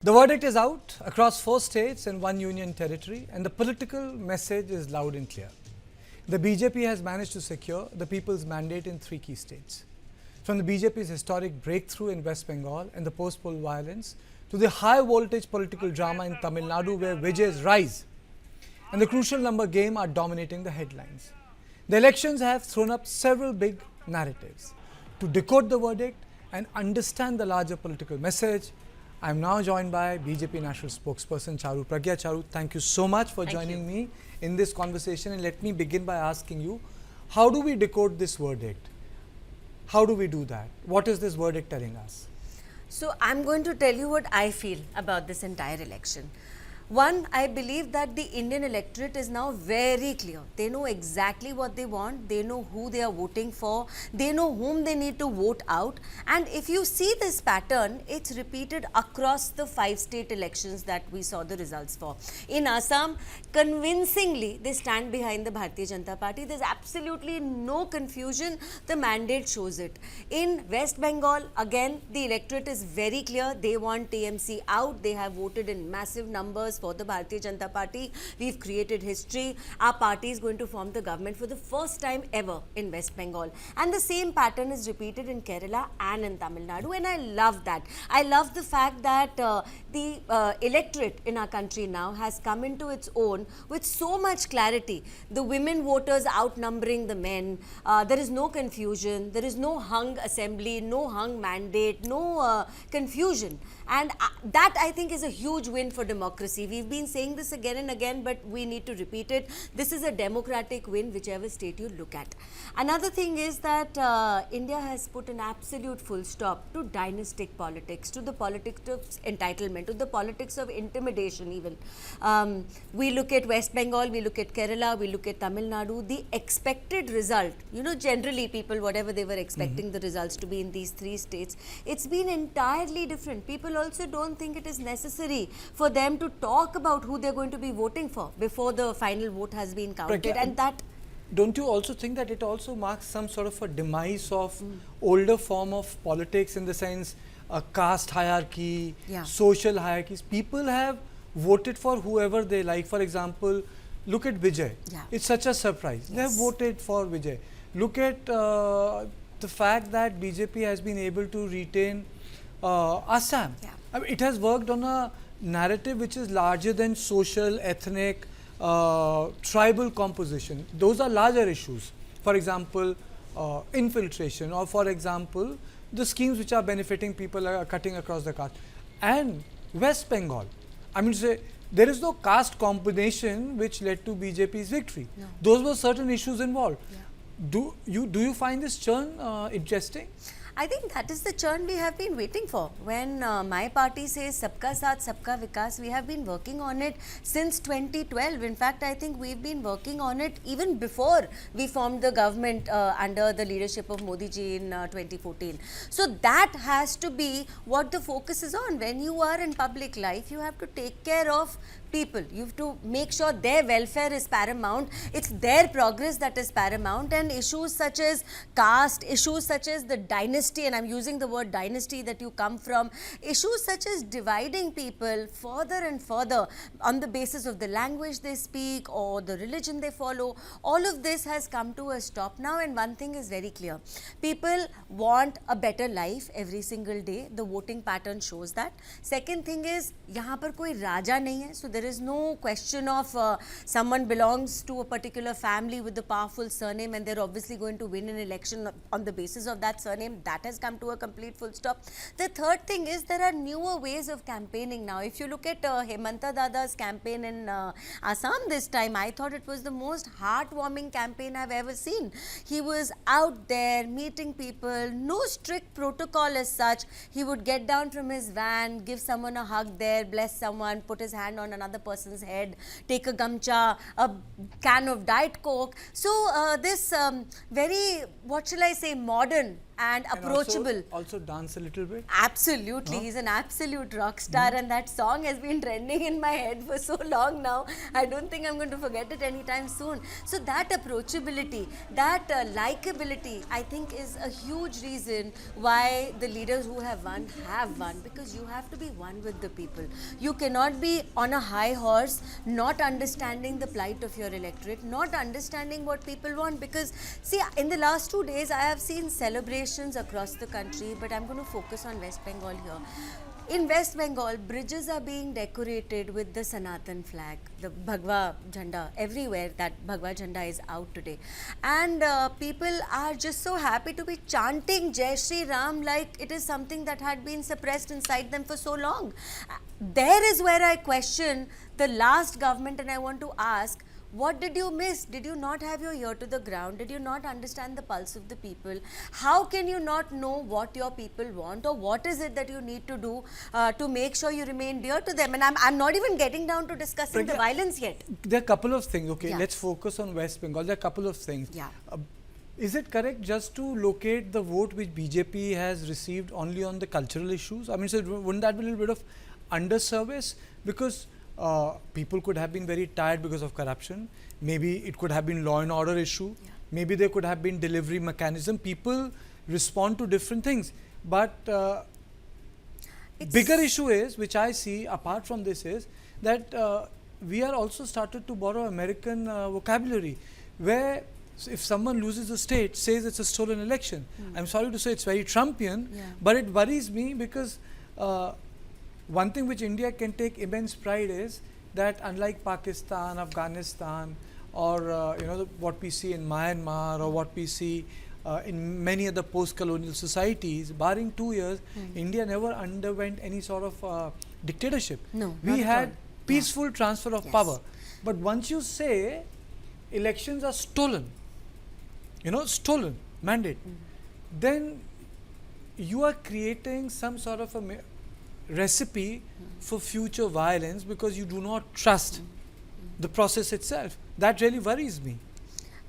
The verdict is out across 4 states and 1 union territory, and the political message is loud and clear. The BJP has managed to secure the people's mandate in 3 key states. From the BJP's historic breakthrough in West Bengal and the post-poll violence to the high-voltage political drama in Tamil Nadu where Vijay's rise and the crucial number game are dominating the headlines. The elections have thrown up several big narratives. To decode the verdict and understand the larger political message, I am now joined by BJP National Spokesperson Charu Pragya. Charu, thank you so much for joining me in this conversation. And let me begin by asking you, how do we decode this verdict? How do we do that? What is this verdict telling us? So I'm going to tell you what I feel about this entire election. One, I believe that the Indian electorate is now very clear. They know exactly what they want. They know who they are voting for. They know whom they need to vote out. And if you see this pattern, it's repeated across the 5 state elections that we saw the results for. In Assam, convincingly, they stand behind the Bharatiya Janata Party. There's absolutely no confusion. The mandate shows it. In West Bengal, again, the electorate is very clear. They want TMC out. They have voted in massive numbers for the Bharatiya Janata Party. We've created history. Our party is going to form the government for the first time ever in West Bengal. And the same pattern is repeated in Kerala and in Tamil Nadu. And I love that. I love the fact that the electorate in our country now has come into its own with so much clarity. The women voters outnumbering the men. There is no confusion. There is no hung assembly, no hung mandate, no confusion. And that, I think, is a huge win for democracy. We've been saying this again and again, but we need to repeat it. This is a democratic win, whichever state you look at. Another thing is that India has put an absolute full stop to dynastic politics, to the politics of entitlement, to the politics of intimidation even. We look at West Bengal, we look at Kerala, we look at Tamil Nadu. The expected result, you know, generally people, whatever they were expecting the results to be in these 3 states, it's been entirely different. People also don't think it is necessary for them to talk about who they're going to be voting for before the final vote has been counted. Pragya, and that, don't you also think that it also marks some sort of a demise of older form of politics, in the sense a caste hierarchy, social hierarchies? People have voted for whoever they like. For example, look at Vijay. It's such a surprise. They have voted for Vijay. Look at the fact that BJP has been able to retain Assam. I mean, it has worked on a narrative which is larger than social, ethnic, tribal composition. Those are larger issues. For example, infiltration, or for example, the schemes which are benefiting people are cutting across the caste. And West Bengal, I mean to say, there is no caste combination which led to BJP's victory. No. Those were certain issues involved. Do you find this churn interesting? I think that is the churn we have been waiting for. When my party says Sabka Saath, Sabka Vikas, we have been working on it since 2012. In fact, I think we've been working on it even before we formed the government under the leadership of Modi ji in 2014. So that has to be what the focus is on. When you are in public life, you have to take care of people. You have to make sure their welfare is paramount. It's their progress that is paramount, and issues such as caste, issues such as the dynasty, and I'm using the word dynasty that you come from, issues such as dividing people further and further on the basis of the language they speak or the religion they follow, all of this has come to a stop now. And one thing is very clear. People want a better life every single day. The voting pattern shows that. Second thing is, यहाँ पर कोई राजा नहीं है. So there is no question of someone belongs to a particular family with a powerful surname and they're obviously going to win an election on the basis of that surname. That has come to a complete full stop. The third thing is, there are newer ways of campaigning now. If you look at Hemanta Dada's campaign in Assam this time, I thought it was the most heartwarming campaign I've ever seen. He was out there meeting people, no strict protocol as such. He would get down from his van, give someone a hug there, bless someone, put his hand on another person's head, take a gamcha, a can of Diet Coke. So this very, what shall I say, modern and approachable. Also dance a little bit. Absolutely, he's an absolute rock star, and that song has been trending in my head for so long now. I don't think I'm going to forget it anytime soon. So that approachability, that likability, I think is a huge reason why the leaders who have won, because you have to be one with the people. You cannot be on a high horse, not understanding the plight of your electorate, not understanding what people want. Because see, in the last 2 days, I have seen celebrations across the country, but I'm going to focus on West Bengal here. In West Bengal, bridges are being decorated with the Sanatan flag, the Bhagwa Jhanda. Everywhere that Bhagwa Jhanda is out today. And people are just so happy to be chanting Jai Shri Ram like it is something that had been suppressed inside them for so long. There is where I question the last government, and I want to ask, what did you miss? Did you not have your ear to the ground? Did you not understand the pulse of the people? How can you not know what your people want, or what is it that you need to do to make sure you remain dear to them? And I'm not even getting down to discussing the violence yet. There are a couple of things. Okay, let's focus on West Bengal. There are a couple of things. Yeah. Is it correct just to locate the vote which BJP has received only on the cultural issues? I mean, so wouldn't that be a little bit of underservice? Because people could have been very tired because of corruption. Maybe it could have been law and order issue. Yeah. Maybe there could have been delivery mechanism. People respond to different things. But bigger issue is, which I see apart from this, is that we are also started to borrow American vocabulary, where if someone loses the state, says it's a stolen election. I'm sorry to say it's very Trumpian, but it worries me because one thing which India can take immense pride is that unlike Pakistan, Afghanistan, or what we see in Myanmar, or what we see in many other post-colonial societies, barring 2 years, India never underwent any sort of dictatorship. No, we had peaceful transfer of power. But once you say elections are stolen, stolen mandate, then you are creating some sort of a recipe for future violence, because you do not trust the process itself. That really worries me.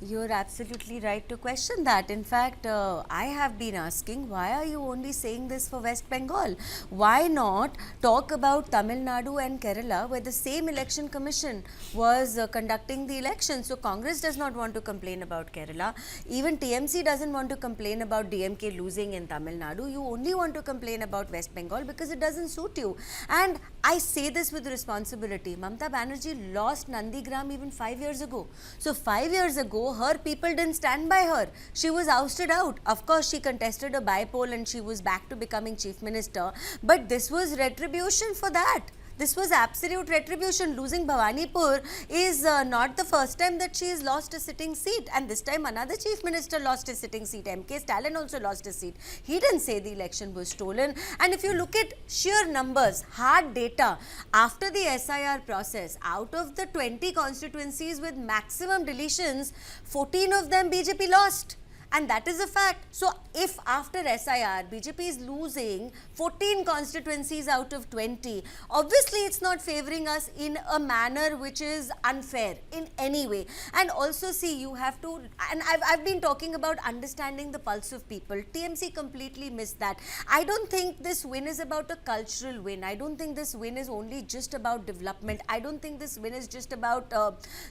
You're absolutely right to question that. In fact, I have been asking, why are you only saying this for West Bengal? Why not talk about Tamil Nadu and Kerala, where the same election commission was conducting the election? So Congress does not want to complain about Kerala. Even TMC doesn't want to complain about DMK losing in Tamil Nadu. You only want to complain about West Bengal because it doesn't suit you. And I say this with responsibility. Mamata Banerjee lost Nandigram even 5 years ago. So 5 years ago, her people didn't stand by her. She was ousted out. Of course, she contested a by-poll and she was back to becoming chief minister. But this was retribution for that. This was absolute retribution. Losing Bhawanipur is not the first time that she has lost a sitting seat. And this time another chief minister lost his sitting seat. M.K. Stalin also lost his seat. He didn't say the election was stolen. And if you look at sheer numbers, hard data, after the SIR process, out of the 20 constituencies with maximum deletions, 14 of them BJP lost. And that is a fact. So if after SIR, BJP is losing 14 constituencies out of 20, obviously it's not favouring us in a manner which is unfair in any way. And also see, you have to, and I've been talking about understanding the pulse of people. TMC completely missed that. I don't think this win is about a cultural win. I don't think this win is only just about development. I don't think this win is just about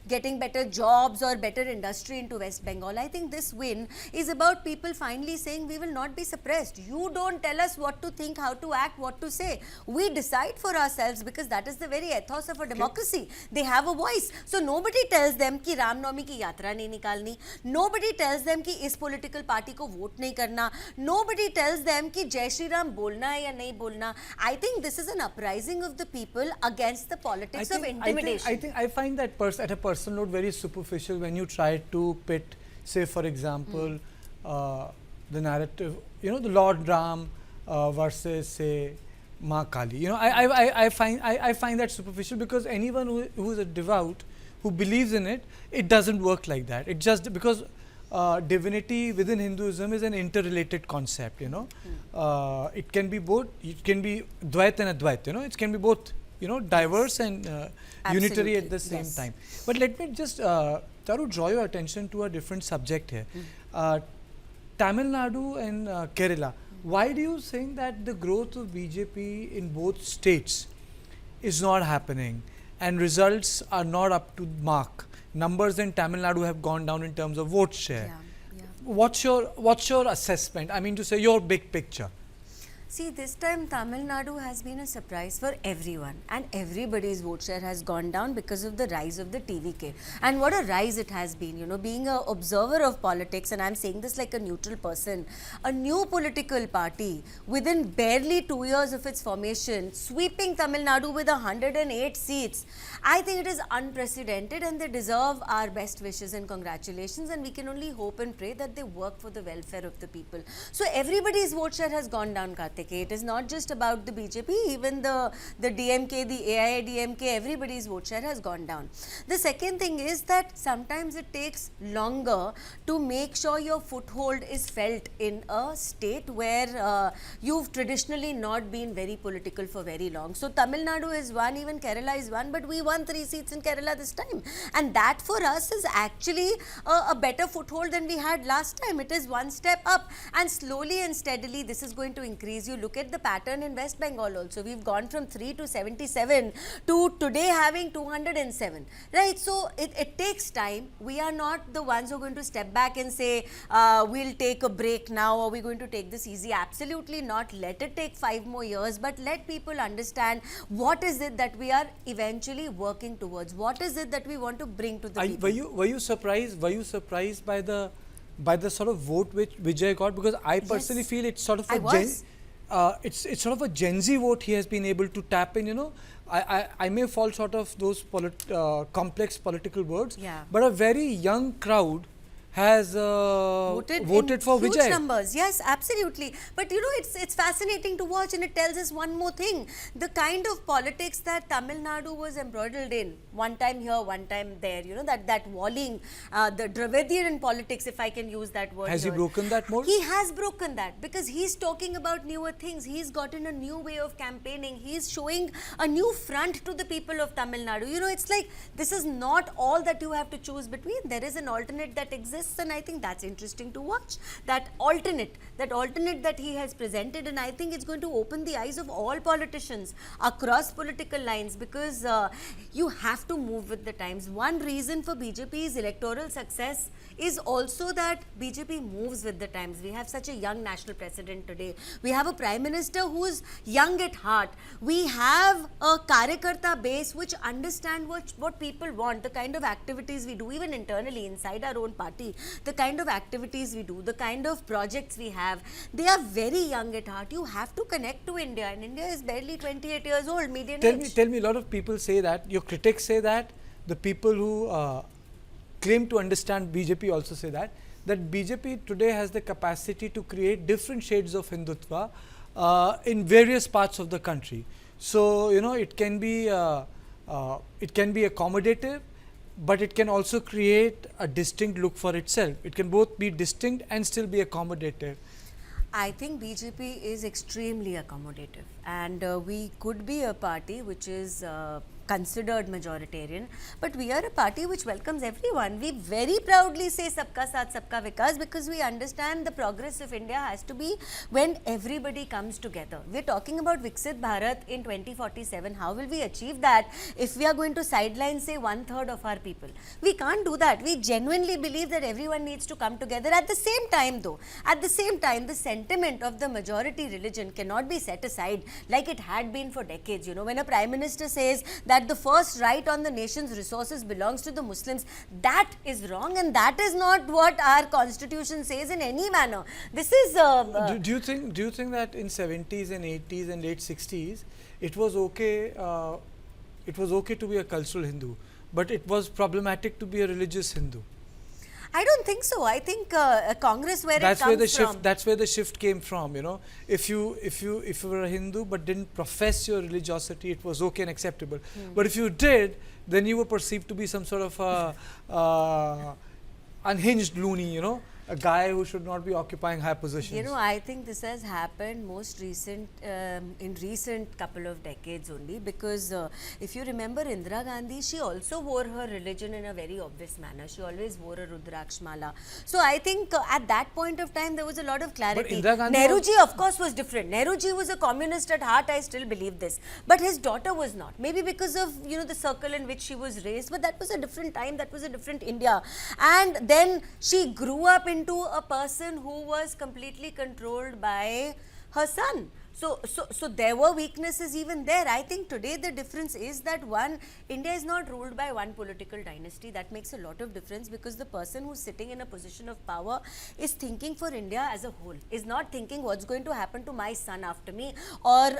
getting better jobs or better industry into West Bengal. I think this win is about people finally saying, we will not be suppressed. You don't tell us what to think, how to act, what to say. We decide for ourselves, because that is the very ethos of a democracy. They have a voice. So nobody tells them ki Ram Navami ki yatra nahi nikalni. Nobody tells them ki is political party ko vote nahi karna. Nobody tells them ki Jai Shri Ram bolna hai ya nahi bolna. I think this is an uprising of the people against the politics of intimidation. I find that at a personal note very superficial when you try to pit, say for example, the narrative, the Lord Ram versus say Ma Kali. I find that superficial, because anyone who is a devout, who believes in it, it doesn't work like that. It just, because divinity within Hinduism is an interrelated concept. It can be both. It can be Dvait and Advait. It can be both. Diverse and unitary at the same time. But let me just, Charu, draw your attention to a different subject here. Tamil Nadu and Kerala, why do you think that the growth of BJP in both states is not happening and results are not up to mark? Numbers in Tamil Nadu have gone down in terms of vote share. Yeah. What's your assessment? I mean to say, your big picture. See, this time Tamil Nadu has been a surprise for everyone, and everybody's vote share has gone down because of the rise of the TVK. And what a rise it has been, you know, being an observer of politics, and I'm saying this like a neutral person, a new political party within barely 2 years of its formation, sweeping Tamil Nadu with 108 seats. I think it is unprecedented, and they deserve our best wishes and congratulations, and we can only hope and pray that they work for the welfare of the people. So everybody's vote share has gone down, Karthik. It is not just about the BJP, even the DMK, the AIADMK, everybody's vote share has gone down. The second thing is that sometimes it takes longer to make sure your foothold is felt in a state where you've traditionally not been very political for very long. So Tamil Nadu is one, even Kerala is one, but we won 3 seats in Kerala this time. And that for us is actually a better foothold than we had last time. It is one step up, and slowly and steadily this is going to increase. You look at the pattern in West Bengal also. We've gone from 3 to 77 to today having 207, right? So it takes time. We are not the ones who are going to step back and say, we'll take a break now, or we're going to take this easy. Absolutely not. Let it take 5 more years, but let people understand what is it that we are eventually working towards. What is it that we want to bring to the people? Were you surprised? Were you surprised by the sort of vote which Vijay got? Because I personally feel it's sort of it's sort of a Gen Z vote he has been able to tap in, you know. I may fall short of those complex political words, but a very young crowd has voted for huge Vijay. numbers. Yes, absolutely. But you know, it's fascinating to watch, and it tells us one more thing. The kind of politics that Tamil Nadu was embroiled in, one time here, one time there, you know, that walling, the Dravidian politics, if I can use that word. Has he broken that mold? He has broken that, because he's talking about newer things. He's gotten a new way of campaigning. He's showing a new front to the people of Tamil Nadu. You know, it's like, this is not all that you have to choose between. There is an alternate that exists, and I think that's interesting to watch. That alternate that he has presented, and I think it's going to open the eyes of all politicians across political lines, because you have to move with the times. One reason for BJP's electoral success is also that BJP moves with the times. We have such a young national president today. We have a prime minister who's young at heart. We have a Karyakarta base which understand what people want, the kind of activities we do, even internally inside our own party, the kind of activities we do, the kind of projects we have. They are very young at heart. You have to connect to India, and India is barely 28 years old, median age. Tell me, a lot of people say that, your critics say that, the people who claim to understand BJP also say that BJP today has the capacity to create different shades of Hindutva in various parts of the country. So, you know, it can be accommodative, but it can also create a distinct look for itself. It can both be distinct and still be accommodative. I think BJP is extremely accommodative, and we could be a party which is considered majoritarian, but we are a party which welcomes everyone. We very proudly say Sabka Saath, Sabka Vikas, because we understand the progress of India has to be when everybody comes together. We're talking about Viksit Bharat in 2047. How will we achieve that if we are going to sideline, say, 1/3 of our people? We can't do that. We genuinely believe that everyone needs to come together. At the same time, though, the sentiment of the majority religion cannot be set aside like it had been for decades. You know, when a prime minister says that the first right on the nation's resources belongs to the Muslims, that is wrong, and that is not what our constitution says in any manner. This is do you think that in 70s and 80s and late 60s it was okay to be a cultural Hindu, but it was problematic to be a religious Hindu? I don't think so. I think Congress, that's where the shift came from. You know, if you were a Hindu but didn't profess your religiosity, it was okay and acceptable. But if you did, then you were perceived to be some sort of unhinged loony. You know, a guy who should not be occupying high positions. You know, I think this has happened most recent, in recent couple of decades only, because if you remember Indira Gandhi, she also wore her religion in a very obvious manner. She always wore a Rudraksh mala. So I think at that point of time there was a lot of clarity. Nehruji of course was different. Nehruji was a communist at heart, I still believe this. But his daughter was not. Maybe because of, you know, the circle in which she was raised, but that was a different time, that was a different India. And then she grew up into a person who was completely controlled by her son. So there were weaknesses even there. I think today the difference is that one, India is not ruled by one political dynasty. That makes a lot of difference, because the person who's sitting in a position of power is thinking for India as a whole, is not thinking what's going to happen to my son after me, or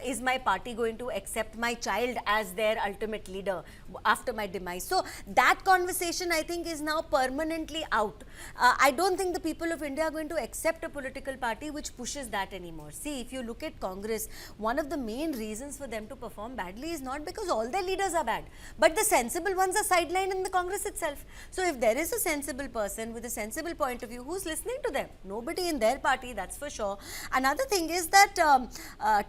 is my party going to accept my child as their ultimate leader after my demise. So that conversation, I think, is now permanently out. I don't think the people of India are going to accept a political party which pushes that anymore. See, if you look at Congress, one of the main reasons for them to perform badly is not because all their leaders are bad, but the sensible ones are sidelined in the Congress itself. So if there is a sensible person with a sensible point of view, who's listening to them? Nobody in their party, that's for sure. Another thing is that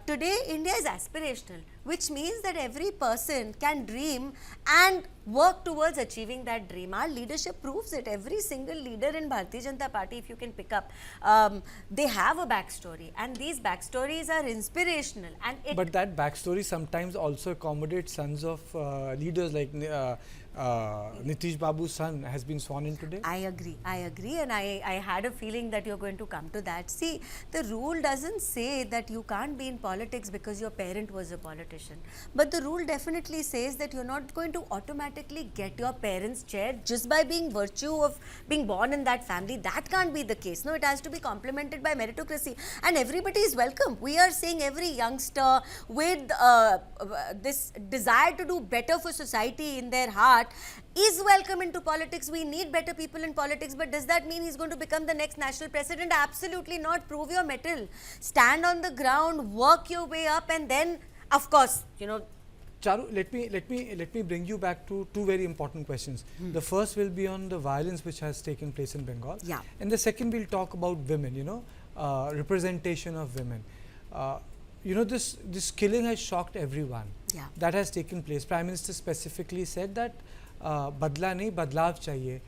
today India is aspirational, which means that every person can dream and work towards achieving that dream. Our leadership proves it. Every single leader in Bharatiya Janata Party, if you can pick up, they have a backstory, and these backstories are inspirational. And but that backstory sometimes also accommodates sons of leaders, like Nitish Babu's son has been sworn in today. I agree, and I had a feeling that you're going to come to that. See, the rule doesn't say that you can't be in politics because your parent was a politician, but the rule definitely says that you're not going to automatically get your parents' chair just by being virtue of being born in that family. That can't be the case. No, it has to be complemented by meritocracy, and everybody is welcome. We are saying every youngster with this desire to do better for society in their heart is welcome into politics. We need better people in politics, but does that mean he's going to become the next national president? Absolutely not. Prove your mettle. Stand on the ground, work your way up, and then, of course, you know. Charu, let me bring you back to two very important questions. The first will be on the violence which has taken place in Bengal. Yeah. And the second we'll talk about women, you know, representation of women. You know, this killing has shocked everyone. Yeah. That has taken place. Prime Minister specifically said that badla nahi, badlav chahiye.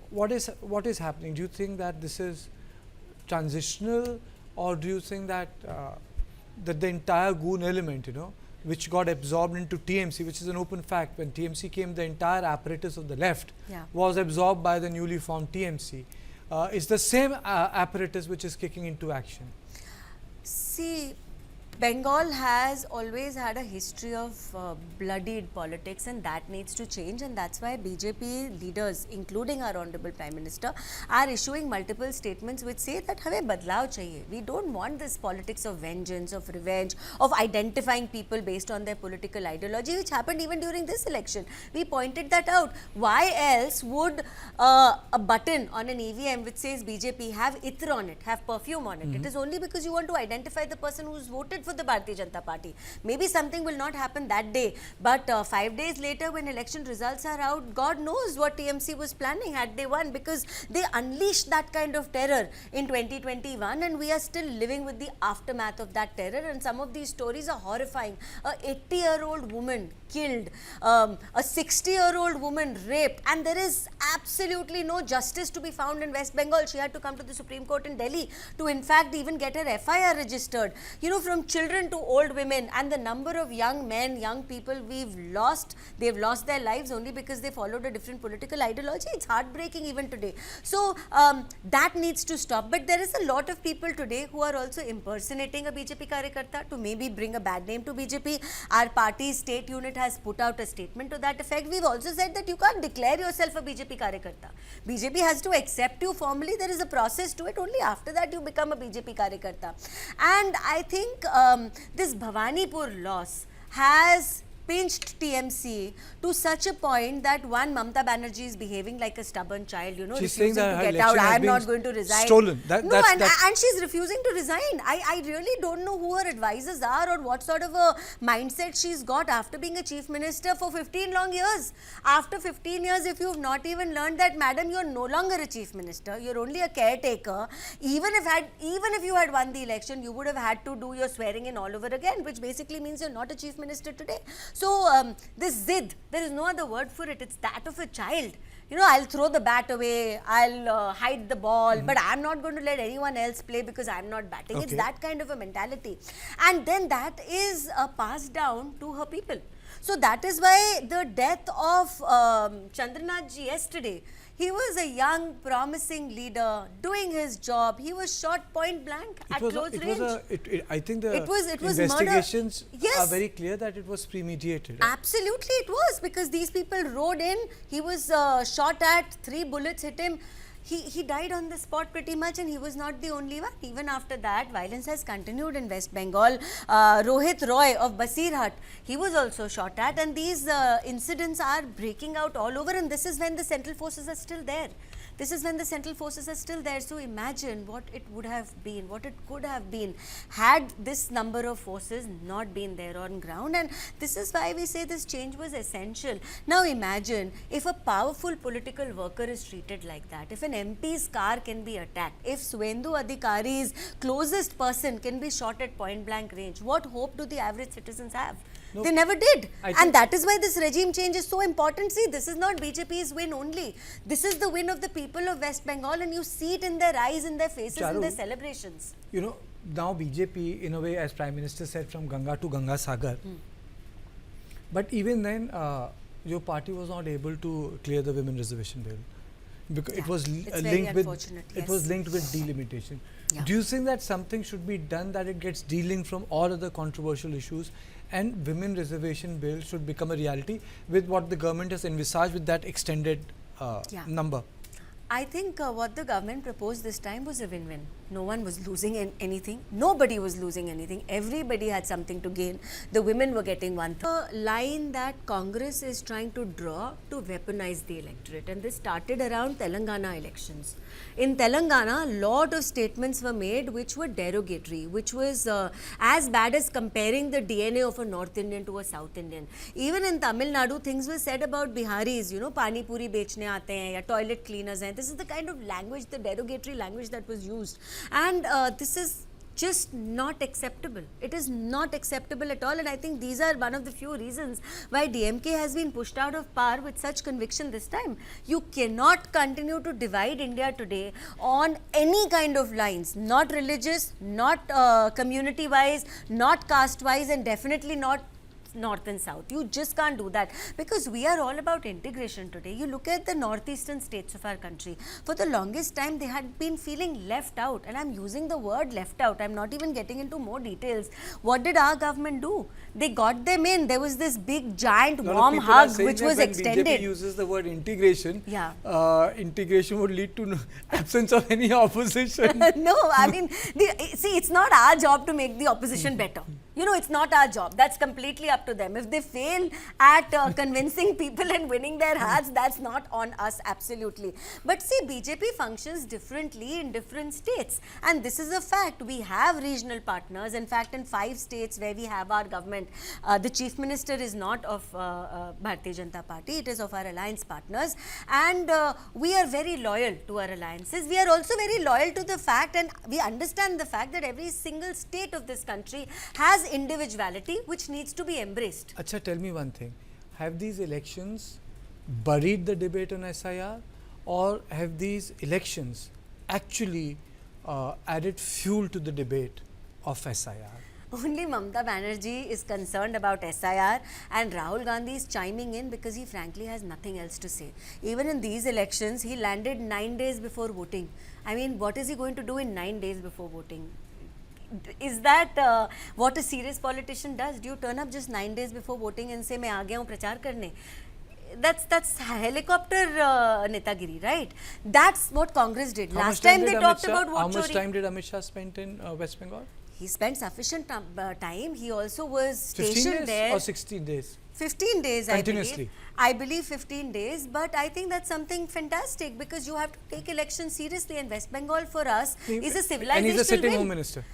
What is happening? Do you think that this is transitional, or do you think that that the entire goon element, you know, which got absorbed into TMC, which is an open fact, when TMC came, the entire apparatus of the left was absorbed by the newly formed TMC. It's the same apparatus which is kicking into action. See, Bengal has always had a history of bloodied politics, and that needs to change, and that's why BJP leaders, including our Honorable Prime Minister, are issuing multiple statements which say that hame badlav chahiye. We don't want this politics of vengeance, of revenge, of identifying people based on their political ideology, which happened even during this election. We pointed that out. Why else would a button on an EVM which says BJP have itr on it, have perfume on it? It is only because you want to identify the person who's voted for the Bharatiya Janata Party. Maybe something will not happen that day, but 5 days later, when election results are out, God knows what TMC was planning had they won, because they unleashed that kind of terror in 2021, and we are still living with the aftermath of that terror. And some of these stories are horrifying. A 80-year-old woman killed, a 60-year-old woman raped, and there is absolutely no justice to be found in West Bengal. She had to come to the Supreme Court in Delhi to, in fact, even get her FIR registered. You know, from children to old women, and the number of young men, young people they've lost their lives only because they followed a different political ideology. It's heartbreaking even today. So that needs to stop. But there is a lot of people today who are also impersonating a BJP karyakarta to maybe bring a bad name to BJP. Our party's state unit has put out a statement to that effect. We've also said that you can't declare yourself a BJP karyakarta. BJP has to accept you formally. There is a process to it. Only after that you become a BJP karyakarta. And I think this Bhawanipur loss has pinched TMC to such a point that one, Mamata Banerjee is behaving like a stubborn child, She's saying refusing that to her get out. election has I'm been not going to resign. Stolen. And she's refusing to resign. I really don't know who her advisors are or what sort of a mindset she's got after being a chief minister for 15 long years. After 15 years, if you've not even learned that, madam, you're no longer a chief minister, you're only a caretaker. Even if you had won the election, you would have had to do your swearing in all over again, which basically means you're not a chief minister today. So this zid, there is no other word for it. It's that of a child. I'll throw the bat away, I'll hide the ball, but I'm not going to let anyone else play because I'm not batting. Okay. It's that kind of a mentality. And then that is passed down to her people. So that is why the death of Chandranathji yesterday, he was a young, promising leader doing his job. He was shot point blank at close range. I think the investigations are very clear that it was premeditated. Absolutely it was, because these people rode in. He was shot at, 3 bullets hit him. He died on the spot pretty much, and he was not the only one. Even after that, violence has continued in West Bengal. Rohit Roy of Basirhat, he was also shot at, and these incidents are breaking out all over, and this is when the central forces are still there. So imagine what it would have been, what it could have been had this number of forces not been there on ground. And this is why we say this change was essential. Now imagine if a powerful political worker is treated like that, if an MP's car can be attacked, if Swendu Adhikari's closest person can be shot at point blank range, what hope do the average citizens have? No, they never did. And that is why this regime change is so important. See, this is not BJP's win only. This is the win of the people of West Bengal, and you see it in their eyes, in their faces, Charu, in their celebrations. Now BJP, in a way, as Prime Minister said, from Ganga to Ganga Sagar. But even then, your party was not able to clear the women reservation bill, because it was linked with delimitation. Yeah. Do you think that something should be done, that it gets de-linked from all other controversial issues, and women reservation bill should become a reality with what the government has envisaged with that extended number? I think what the government proposed this time was a win-win. No one was losing anything. Nobody was losing anything. Everybody had something to gain. The women were getting one thing. The line that Congress is trying to draw to weaponize the electorate, and this started around Telangana elections. In Telangana, a lot of statements were made which were derogatory, which was as bad as comparing the DNA of a North Indian to a South Indian. Even in Tamil Nadu, things were said about Biharis, pani puri bechne aate hain, ya toilet cleaners hain. This is the kind of language, the derogatory language that was used. And this is just not acceptable. It is not acceptable at all, and I think these are one of the few reasons why DMK has been pushed out of power with such conviction this time. You cannot continue to divide India today on any kind of lines, not religious, not community-wise, not caste-wise, and definitely not north and south. You just can't do that, because we are all about integration today. You look at the northeastern states of our country. For the longest time, they had been feeling left out, and I'm using the word left out. I'm not even getting into more details. What did our government do? They got them in. There was this big, giant, warm hug which was extended. BJP uses the word integration. Integration would lead to absence of any opposition. No, I mean, see, it's not our job to make the opposition better. It's not our job. That's completely up to them. If they fail at convincing people and winning their hearts, that's not on us, absolutely. But see, BJP functions differently in different states. And this is a fact. We have regional partners. In fact, in 5 states where we have our government, the chief minister is not of Bharatiya Janata Party. It is of our alliance partners. And we are very loyal to our alliances. We are also very loyal to the fact, and we understand the fact, that every single state of this country has individuality which needs to be embraced. Acha, tell me one thing. Have these elections buried the debate on SIR, or have these elections actually added fuel to the debate of SIR? Only Mamata Banerjee is concerned about SIR, and Rahul Gandhi is chiming in because he frankly has nothing else to say. Even in these elections, he landed 9 days before voting. I mean, what is he going to do in 9 days before voting? Is that what a serious politician does? Do you turn up just 9 days before voting and say, "Main aa gaya hu prachar karne"? That's helicopter netagiri, right? That's what Congress did. Last time they talked about vote chori. How much time did Amit Shah spend in West Bengal? He spent sufficient time. He also was 15 stationed days there. or 16 days? 15 days, Continuously. I believe 15 days, but I think that's something fantastic because you have to take elections seriously, and West Bengal for us is a civilizational And he's a sitting win. home minister.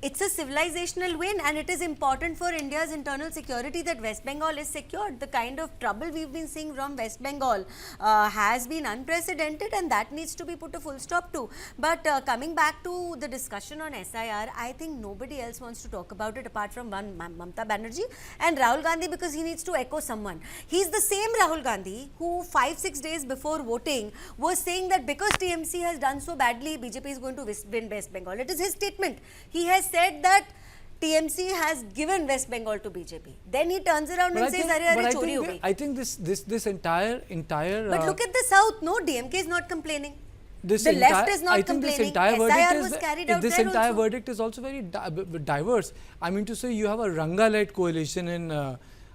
It's a civilizational win, and it is important for India's internal security that West Bengal is secured. The kind of trouble we've been seeing from West Bengal has been unprecedented, and that needs to be put a full stop to. But coming back to the discussion on SIR, I think nobody else wants to talk about it apart from one Mamata Banerjee and Rahul Gandhi, because he needs to echo someone. He's the same Rahul Gandhi who 5-6 days before voting was saying that because TMC has done so badly, BJP is going to win West Bengal. It is his statement. He has said that TMC has given West Bengal to BJP. Then he turns around and says, "Arey, arey, chori ho gayi." I think this entire. But look at the South. No, DMK is not complaining. The entire, left is not I think complaining. This entire SIR was carried out this there entire also. verdict is also very diverse. I mean to say, you have a Ranga-led coalition in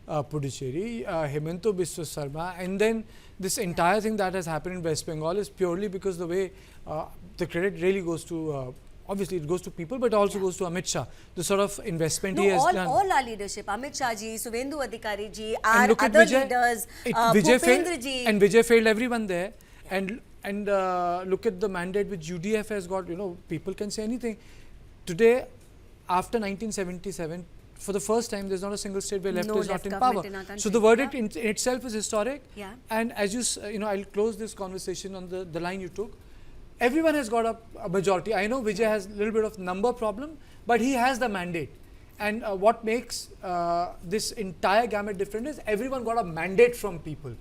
Puducherry, Hemanta Biswa Sarma, and then this entire thing that has happened in West Bengal is purely because the way the credit really goes to. Obviously, it goes to people, but also goes to Amit Shah. The sort of investment he has done. All our leadership, Amit Shah ji, Suvendu Adhikari ji, And our look at other Vijay, leaders, Vijay failed, Bhupendra ji. and Vijay failed everyone there. And look at the mandate which UDF has got. You know, people can say anything. Today, after 1977, for the first time, there's not a single state where left is not in power. So the verdict in itself is historic. Yeah. And as I'll close this conversation on the line you took. Everyone has got a majority. I know Vijay has a little bit of number problem, but he has the mandate. And what makes this entire gamut different is everyone got a mandate from people.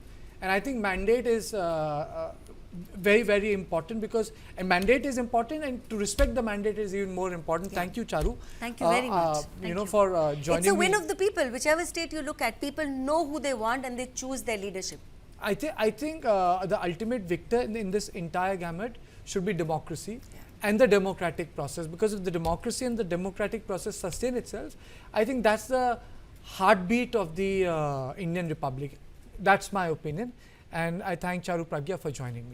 And I think mandate is very, very important, because a mandate is important, and to respect the mandate is even more important. Yeah. Thank you, Charu. Thank you very much. For joining me. It's a win of the people. Whichever state you look at, people know who they want and they choose their leadership. I think the ultimate victor in this entire gamut should be democracy and the democratic process, because if the democracy and the democratic process sustain itself, I think that's the heartbeat of the Indian Republic. That's my opinion, and I thank Charu Pragya for joining me.